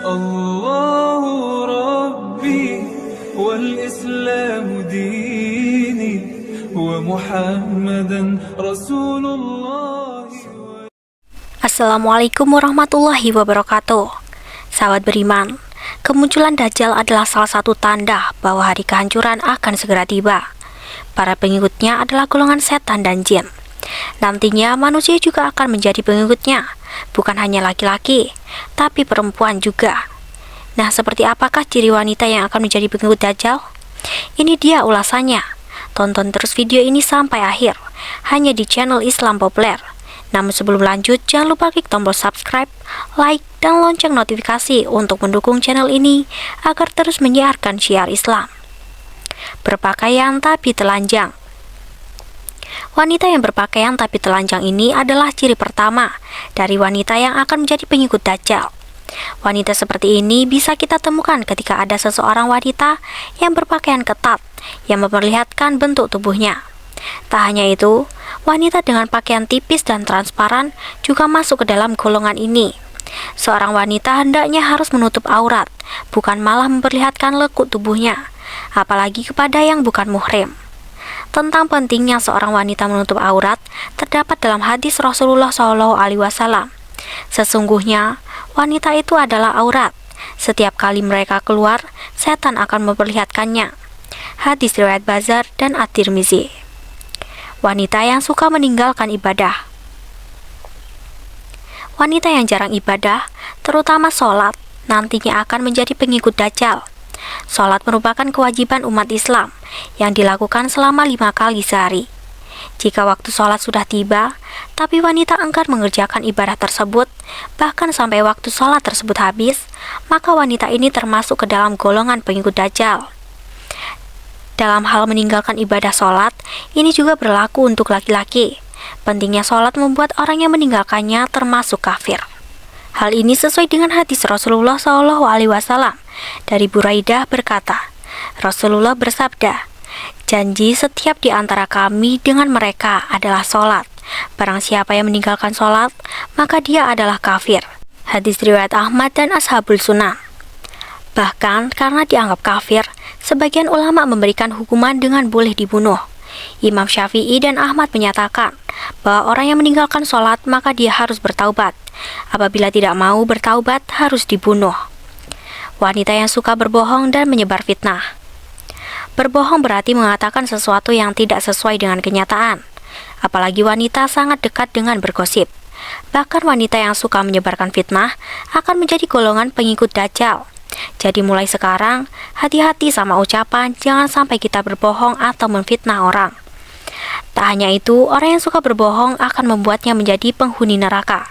الله ربي والإسلام ديني ومحمدا رسول الله. Assalamualaikum warahmatullahi wabarakatuh. Sahabat beriman, kemunculan Dajjal adalah salah satu tanda bahwa hari kehancuran akan segera tiba. Para pengikutnya adalah golongan setan dan jin. Nantinya manusia juga akan menjadi pengikutnya, bukan hanya laki-laki, tapi perempuan juga. Nah, seperti apakah ciri wanita yang akan menjadi pengikut Dajjal? Ini dia ulasannya. Tonton terus video ini sampai akhir, hanya di channel Islam Populer. Namun sebelum lanjut, jangan lupa klik tombol subscribe, like, dan lonceng notifikasi untuk mendukung channel ini agar terus menyiarkan syiar Islam. Berpakaian tapi telanjang. Wanita yang berpakaian tapi telanjang ini adalah ciri pertama dari wanita yang akan menjadi pengikut Dajjal. Wanita seperti ini bisa kita temukan ketika ada seseorang wanita yang berpakaian ketat yang memperlihatkan bentuk tubuhnya. Tak hanya itu, wanita dengan pakaian tipis dan transparan juga masuk ke dalam golongan ini. Seorang wanita hendaknya harus menutup aurat, bukan malah memperlihatkan lekuk tubuhnya, apalagi kepada yang bukan muhrim. Tentang pentingnya seorang wanita menutup aurat terdapat dalam hadis Rasulullah SAW. Sesungguhnya, wanita itu adalah aurat. Setiap kali mereka keluar, setan akan memperlihatkannya. Hadis riwayat Bazar dan At-Tirmizi. Wanita yang suka meninggalkan ibadah. Wanita yang jarang ibadah, terutama sholat, nantinya akan menjadi pengikut Dajjal. Sholat merupakan kewajiban umat Islam yang dilakukan selama 5 kali sehari. Jika waktu sholat sudah tiba, tapi wanita enggan mengerjakan ibadah tersebut, bahkan sampai waktu sholat tersebut habis, maka wanita ini termasuk ke dalam golongan pengikut Dajjal. Dalam hal meninggalkan ibadah sholat, ini juga berlaku untuk laki-laki. Pentingnya sholat membuat orang yang meninggalkannya termasuk kafir. Hal ini sesuai dengan hadis Rasulullah SAW. Dari Buraidah berkata, Rasulullah bersabda, janji setiap di antara kami dengan mereka adalah sholat. Barang siapa yang meninggalkan sholat, maka dia adalah kafir. Hadis riwayat Ahmad dan Ashabul Sunan. Bahkan karena dianggap kafir, sebagian ulama memberikan hukuman dengan boleh dibunuh. Imam Syafi'i dan Ahmad menyatakan bahwa orang yang meninggalkan sholat maka dia harus bertaubat. Apabila tidak mau bertaubat, harus dibunuh. Wanita yang suka berbohong dan menyebar fitnah. Berbohong berarti mengatakan sesuatu yang tidak sesuai dengan kenyataan. Apalagi wanita sangat dekat dengan bergosip. Bahkan wanita yang suka menyebarkan fitnah akan menjadi golongan pengikut Dajjal. Jadi mulai sekarang, hati-hati sama ucapan, jangan sampai kita berbohong atau memfitnah orang. Tak hanya itu, orang yang suka berbohong akan membuatnya menjadi penghuni neraka.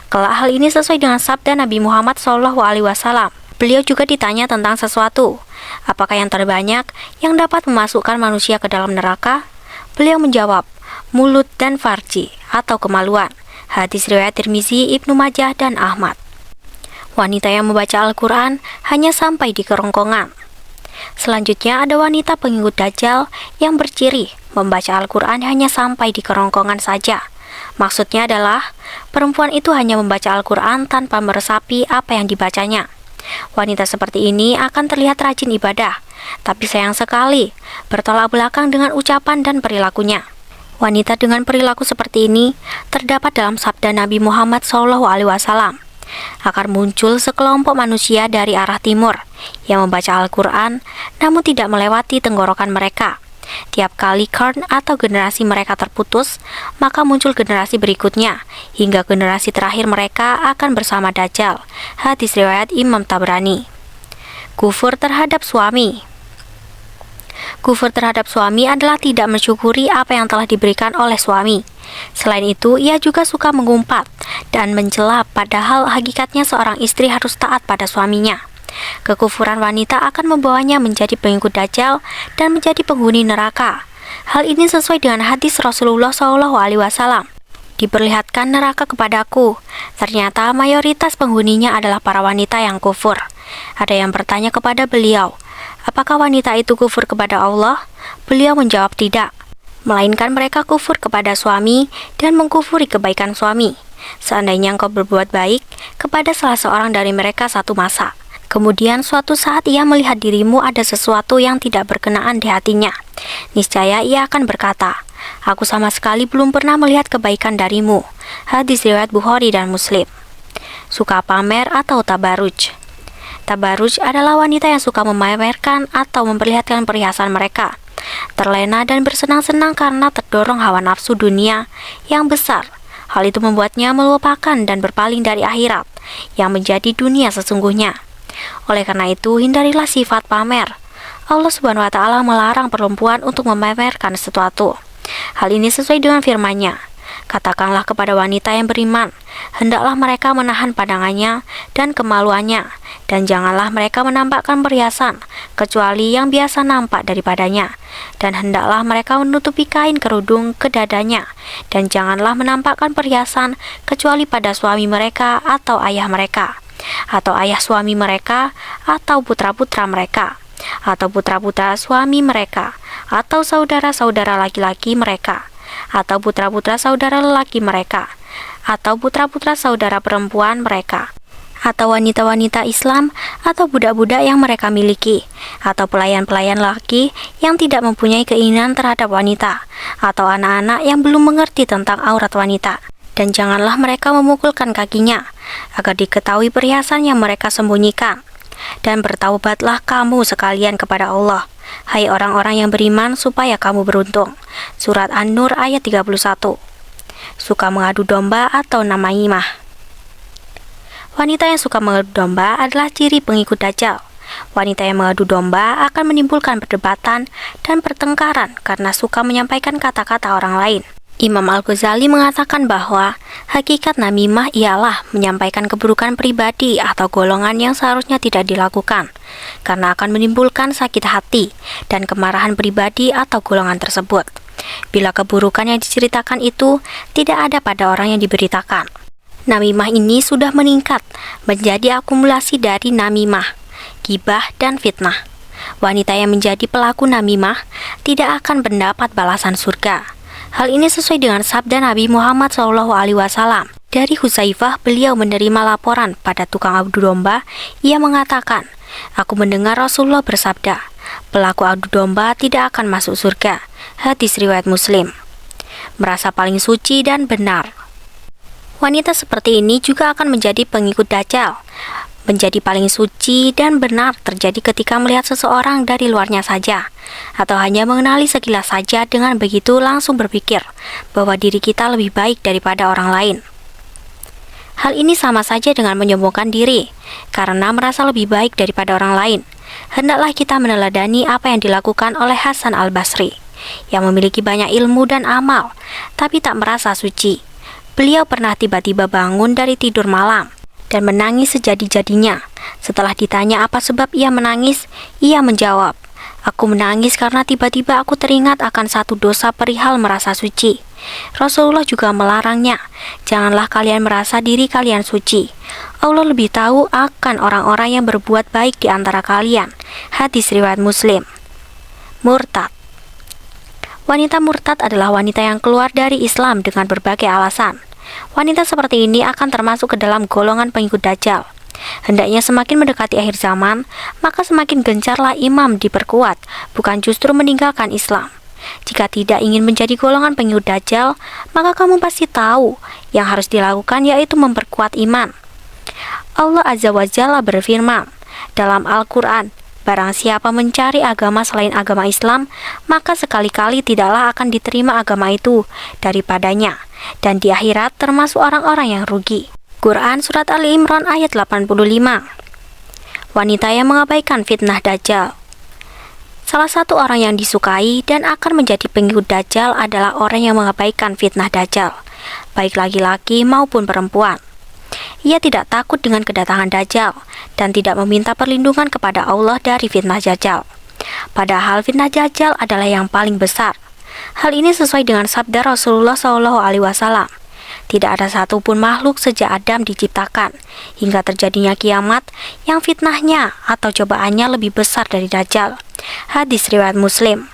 Kelak hal ini sesuai dengan sabda Nabi Muhammad SAW. Beliau juga ditanya tentang sesuatu, apakah yang terbanyak yang dapat memasukkan manusia ke dalam neraka? Beliau menjawab, mulut dan farji atau kemaluan. Hadis riwayat Tirmizi, Ibnu Majah, dan Ahmad. Wanita yang membaca Al-Quran hanya sampai di kerongkongan. Selanjutnya ada wanita pengikut Dajjal yang berciri membaca Al-Quran hanya sampai di kerongkongan saja. Maksudnya adalah perempuan itu hanya membaca Al-Quran tanpa meresapi apa yang dibacanya. Wanita seperti ini akan terlihat rajin ibadah, tapi sayang sekali bertolak belakang dengan ucapan dan perilakunya. Wanita dengan perilaku seperti ini terdapat dalam sabda Nabi Muhammad SAW. Akan muncul sekelompok manusia dari arah timur yang membaca Al-Quran namun tidak melewati tenggorokan mereka. Tiap kali karn atau generasi mereka terputus, maka muncul generasi berikutnya hingga generasi terakhir mereka akan bersama Dajjal. Hadis riwayat Imam Tabrani. Kufur terhadap suami. Kufur terhadap suami adalah tidak mensyukuri apa yang telah diberikan oleh suami. Selain itu, ia juga suka mengumpat dan mencela, padahal hakikatnya seorang istri harus taat pada suaminya. Kekufuran wanita akan membawanya menjadi pengikut Dajjal dan menjadi penghuni neraka. Hal ini sesuai dengan hadis Rasulullah SAW. Diperlihatkan neraka kepadaku, ternyata mayoritas penghuninya adalah para wanita yang kufur. Ada yang bertanya kepada beliau, apakah wanita itu kufur kepada Allah? Beliau menjawab tidak, melainkan mereka kufur kepada suami dan mengkufuri kebaikan suami. seandainya engkau berbuat baik kepada salah seorang dari mereka satu masa, kemudian suatu saat ia melihat dirimu ada sesuatu yang tidak berkenaan di hatinya, niscaya ia akan berkata, aku sama sekali belum pernah melihat kebaikan darimu. Hadis riwayat Bukhari dan Muslim. Suka pamer atau tabaruj. Tabaruj adalah wanita yang suka memamerkan atau memperlihatkan perhiasan mereka, terlena dan bersenang-senang karena terdorong hawa nafsu dunia yang besar. Hal itu membuatnya melupakan dan berpaling dari akhirat yang menjadi dunia sesungguhnya. Oleh karena itu, hindarilah sifat pamer. Allah Subhanahu wa Ta'ala melarang perempuan untuk memamerkan sesuatu. Hal ini sesuai dengan firman-Nya. Katakanlah kepada wanita yang beriman, hendaklah mereka menahan pandangannya dan kemaluannya, dan janganlah mereka menampakkan perhiasan, kecuali yang biasa nampak daripadanya, dan hendaklah mereka menutupi kain kerudung ke dadanya, dan janganlah menampakkan perhiasan, kecuali pada suami mereka atau ayah mereka, atau ayah suami mereka, atau putra-putra mereka, atau putra-putra suami mereka, atau saudara-saudara laki-laki mereka, atau putra-putra saudara lelaki mereka, atau putra-putra saudara perempuan mereka, atau wanita-wanita Islam, atau budak-budak yang mereka miliki, atau pelayan-pelayan laki yang tidak mempunyai keinginan terhadap wanita, atau anak-anak yang belum mengerti tentang aurat wanita. Dan janganlah mereka memukulkan kakinya, agar diketahui perhiasan yang mereka sembunyikan. Dan bertaubatlah kamu sekalian kepada Allah, hai orang-orang yang beriman, supaya kamu beruntung. Surat An-Nur ayat 31. Suka mengadu domba atau namimah. Wanita yang suka mengadu domba adalah ciri pengikut Dajjal. Wanita yang mengadu domba akan menimbulkan perdebatan dan pertengkaran karena suka menyampaikan kata-kata orang lain. Imam Al-Ghazali mengatakan bahwa hakikat namimah ialah menyampaikan keburukan pribadi atau golongan yang seharusnya tidak dilakukan, karena akan menimbulkan sakit hati dan kemarahan pribadi atau golongan tersebut, bila keburukan yang diceritakan itu tidak ada pada orang yang diberitakan. Namimah ini sudah meningkat menjadi akumulasi dari namimah, gibah, dan fitnah. Wanita yang menjadi pelaku namimah tidak akan mendapat balasan surga. Hal ini sesuai dengan sabda Nabi Muhammad SAW. Dari Huzaifah, beliau menerima laporan pada tukang adu domba. Ia mengatakan, aku mendengar Rasulullah bersabda, pelaku adu domba tidak akan masuk surga. Hadis riwayat Muslim. Merasa paling suci dan benar. Wanita seperti ini juga akan menjadi pengikut Dajjal. Menjadi paling suci dan benar terjadi ketika melihat seseorang dari luarnya saja, atau hanya mengenali sekilas saja, dengan begitu langsung berpikir bahwa diri kita lebih baik daripada orang lain. Hal ini sama saja dengan menyombongkan diri, karena merasa lebih baik daripada orang lain. Hendaklah kita meneladani apa yang dilakukan oleh Hasan Al-Basri, yang memiliki banyak ilmu dan amal, tapi tak merasa suci. Beliau pernah tiba-tiba bangun dari tidur malam dan menangis sejadi-jadinya. Setelah ditanya apa sebab ia menangis, ia menjawab, aku menangis karena tiba-tiba aku teringat akan satu dosa perihal merasa suci. Rasulullah juga melarangnya, janganlah kalian merasa diri kalian suci. Allah lebih tahu akan orang-orang yang berbuat baik di antara kalian. Hadis riwayat Muslim. Murtad. Wanita murtad adalah wanita yang keluar dari Islam dengan berbagai alasan. Wanita seperti ini akan termasuk ke dalam golongan pengikut Dajjal. Hendaknya semakin mendekati akhir zaman, maka semakin gencarlah imam diperkuat, bukan justru meninggalkan Islam. Jika tidak ingin menjadi golongan pengikut Dajjal, maka kamu pasti tahu yang harus dilakukan, yaitu memperkuat iman. Allah Azza wa Jalla berfirman dalam Al-Quran, barang siapa mencari agama selain agama Islam, maka sekali-kali tidaklah akan diterima agama itu daripadanya, dan di akhirat termasuk orang-orang yang rugi. Quran Surat Ali Imran ayat 85. Wanita yang mengabaikan fitnah Dajjal. Salah satu orang yang disukai dan akan menjadi pengikut Dajjal adalah orang yang mengabaikan fitnah Dajjal, baik laki-laki maupun perempuan. Ia tidak takut dengan kedatangan Dajjal dan tidak meminta perlindungan kepada Allah dari fitnah Dajjal. Padahal fitnah Dajjal adalah yang paling besar. Hal ini sesuai dengan sabda Rasulullah SAW. Tidak ada satupun makhluk sejak Adam diciptakan hingga terjadinya kiamat yang fitnahnya atau cobaannya lebih besar dari Dajjal. Hadis riwayat Muslim.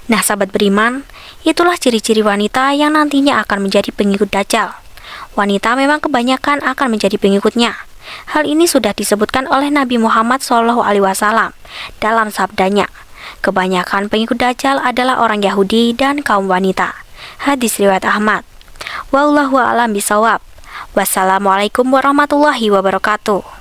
Nah, sahabat beriman, itulah ciri-ciri wanita yang nantinya akan menjadi pengikut Dajjal. wanita memang kebanyakan akan menjadi pengikutnya. Hal ini sudah disebutkan oleh Nabi Muhammad SAW dalam sabdanya, kebanyakan pengikut Dajjal adalah orang Yahudi dan kaum wanita. Hadis riwayat Ahmad. Wallahu a'lam bishawab. Wassalamualaikum warahmatullahi wabarakatuh.